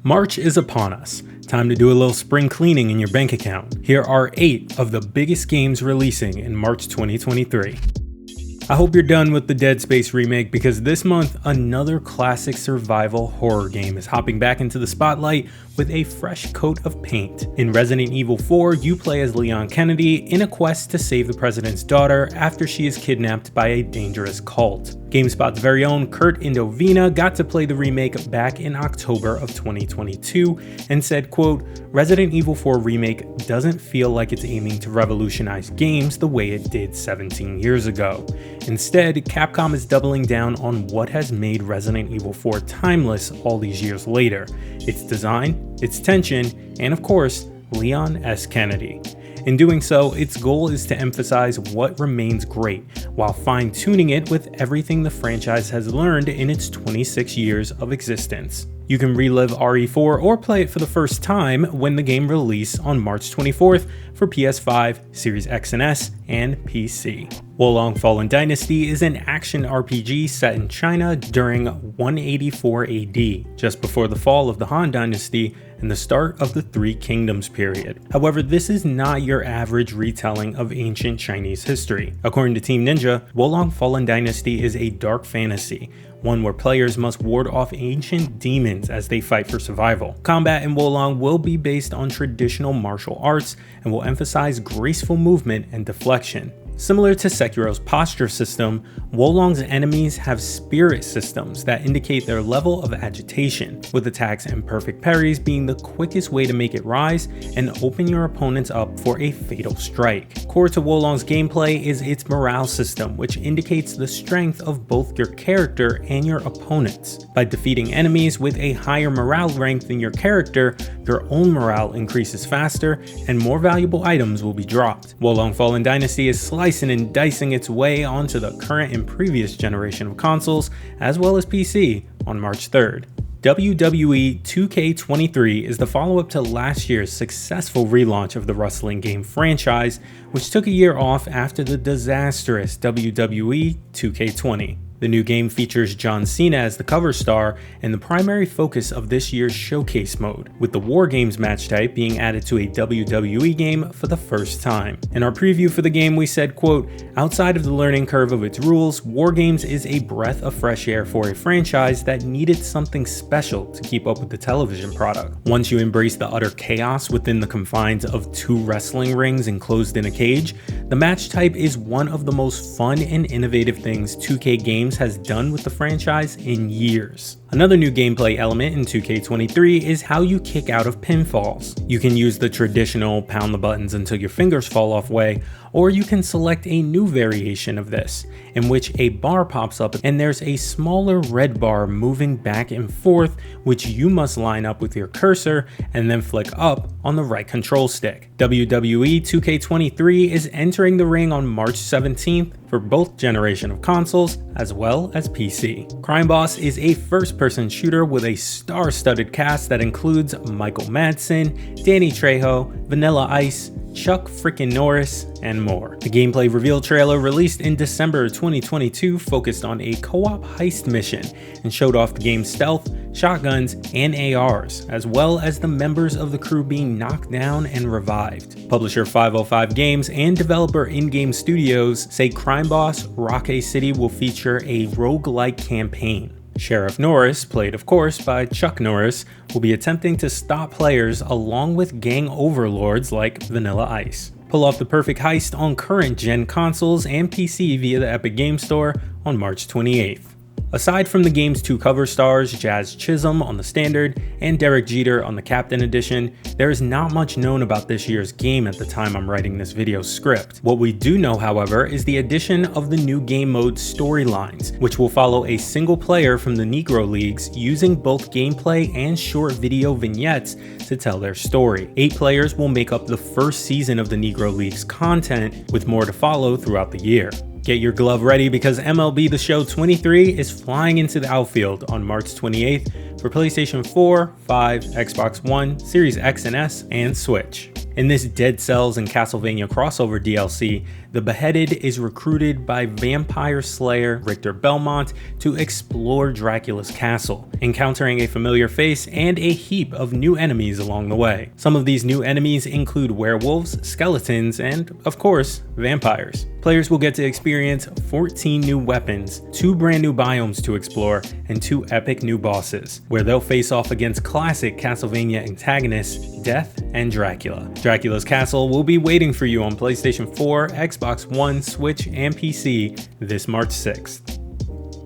March is upon us. Time to do a little spring cleaning in your bank account. Here are 8 of the biggest games releasing in March 2023. I hope you're done with the Dead Space remake because this month, another classic survival horror game is hopping back into the spotlight with a fresh coat of paint. In Resident Evil 4, you play as Leon Kennedy in a quest to save the president's daughter after she is kidnapped by a dangerous cult. GameSpot's very own Kurt Indovina got to play the remake back in October of 2022 and said, quote, "Resident Evil 4 Remake doesn't feel like it's aiming to revolutionize games the way it did 17 years ago. Instead, Capcom is doubling down on what has made Resident Evil 4 timeless all these years later: its design, its tension, and of course, Leon S. Kennedy. In doing so, its goal is to emphasize what remains great, while fine-tuning it with everything the franchise has learned in its 26 years of existence. You can relive RE4 or play it for the first time when the game releases on March 24th for PS5, Series X and S, and PC. Wolong Fallen Dynasty is an action RPG set in China during 184 AD, just before the fall of the Han Dynasty and the start of the Three Kingdoms period. However, this is not your average retelling of ancient Chinese history. According to Team Ninja, Wolong Fallen Dynasty is a dark fantasy, one where players must ward off ancient demons as they fight for survival. Combat in Wolong will be based on traditional martial arts and will emphasize graceful movement and deflection. Similar to Sekiro's posture system, Wolong's enemies have spirit systems that indicate their level of agitation, with attacks and perfect parries being the quickest way to make it rise and open your opponents up for a fatal strike. Core to Wolong's gameplay is its morale system, which indicates the strength of both your character and your opponents. By defeating enemies with a higher morale rank than your character, your own morale increases faster and more valuable items will be dropped. Wolong Fallen Dynasty is slicing and dicing its way onto the current and previous generation of consoles, as well as PC, on March 3rd. WWE 2K23 is the follow-up to last year's successful relaunch of the wrestling game franchise, which took a year off after the disastrous WWE 2K20. The new game features John Cena as the cover star and the primary focus of this year's showcase mode, with the War Games match type being added to a WWE game for the first time. In our preview for the game, we said, quote, "Outside of the learning curve of its rules, War Games is a breath of fresh air for a franchise that needed something special to keep up with the television product. Once you embrace the utter chaos within the confines of 2 wrestling rings enclosed in a cage, the match type is one of the most fun and innovative things 2K Games has done with the franchise in years." Another new gameplay element in 2K23 is how you kick out of pinfalls. You can use the traditional pound the buttons until your fingers fall off way, or you can select a new variation of this, in which a bar pops up and there's a smaller red bar moving back and forth, which you must line up with your cursor and then flick up on the right control stick. WWE 2K23 is entering the ring on March 17th for both generation of consoles as well as PC. Crime Boss is a first-person shooter with a star-studded cast that includes Michael Madsen, Danny Trejo, Vanilla Ice, Chuck frickin' Norris, and more. The gameplay reveal trailer released in December 2022 focused on a co-op heist mission and showed off the game's stealth, shotguns, and ARs, as well as the members of the crew being knocked down and revived. Publisher 505 Games and developer In-Game Studios say Crime Boss Rockay City will feature a roguelike campaign. Sheriff Norris, played of course by Chuck Norris, will be attempting to stop players along with gang overlords like Vanilla Ice. Pull off the perfect heist on current gen consoles and PC via the Epic Games Store on March 28th. Aside from the game's 2 cover stars, Jazz Chisholm on the Standard and Derek Jeter on the Captain Edition, there is not much known about this year's game at the time I'm writing this video script. What we do know, however, is the addition of the new game mode Storylines, which will follow a single player from the Negro Leagues using both gameplay and short video vignettes to tell their story. 8 players will make up the first season of the Negro Leagues content, with more to follow throughout the year. Get your glove ready because MLB The Show 23 is flying into the outfield on March 28th for PlayStation 4, 5, Xbox One, Series X and S, and Switch. In this Dead Cells and Castlevania crossover DLC, the Beheaded is recruited by vampire slayer Richter Belmont to explore Dracula's castle, encountering a familiar face and a heap of new enemies along the way. Some of these new enemies include werewolves, skeletons, and, of course, vampires. Players will get to experience 14 new weapons, 2 brand new biomes to explore, and 2 epic new bosses, where they'll face off against classic Castlevania antagonists Death and Dracula. Dracula's castle will be waiting for you on PlayStation 4, Xbox One, Switch, and PC this March 6th.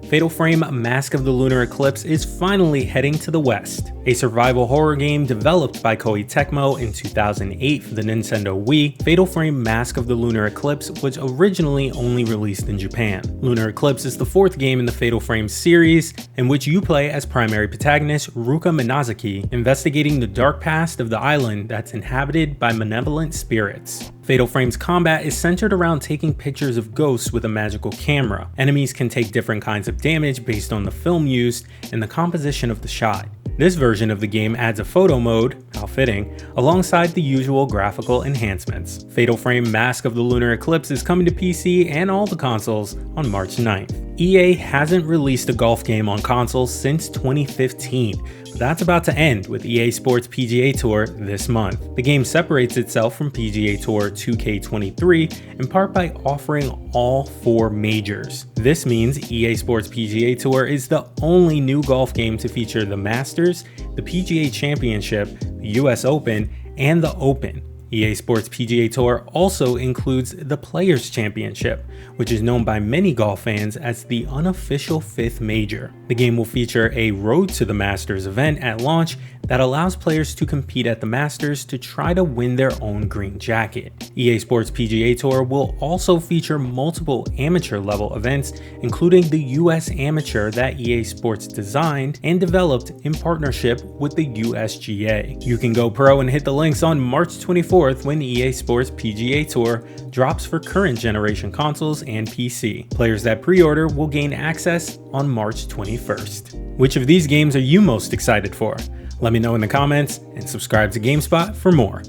Fatal Frame Mask of the Lunar Eclipse is finally heading to the West. A survival horror game developed by Koei Tecmo in 2008 for the Nintendo Wii, Fatal Frame Mask of the Lunar Eclipse was originally only released in Japan. Lunar Eclipse is the 4th game in the Fatal Frame series, in which you play as primary protagonist Ruka Minazaki, investigating the dark past of the island that's inhabited by malevolent spirits. Fatal Frame's combat is centered around taking pictures of ghosts with a magical camera. Enemies can take different kinds of damage based on the film used and the composition of the shot. This version of the game adds a photo mode, how fitting, alongside the usual graphical enhancements. Fatal Frame Mask of the Lunar Eclipse is coming to PC and all the consoles on March 9th. EA hasn't released a golf game on consoles since 2015, but that's about to end with EA Sports PGA Tour this month. The game separates itself from PGA Tour 2K23 in part by offering all 4 majors. This means EA Sports PGA Tour is the only new golf game to feature the Masters, the PGA Championship, the US Open, and the Open. EA Sports PGA Tour also includes the Players Championship, which is known by many golf fans as the unofficial 5th major. The game will feature a Road to the Masters event at launch that allows players to compete at the Masters to try to win their own green jacket. EA Sports PGA Tour will also feature multiple amateur level events, including the US Amateur that EA Sports designed and developed in partnership with the USGA. You can go pro and hit the links on March 24th when EA Sports PGA Tour drops for current generation consoles and PC. Players that pre-order will gain access on March 21st. Which of these games are you most excited for? Let me know in the comments and subscribe to GameSpot for more.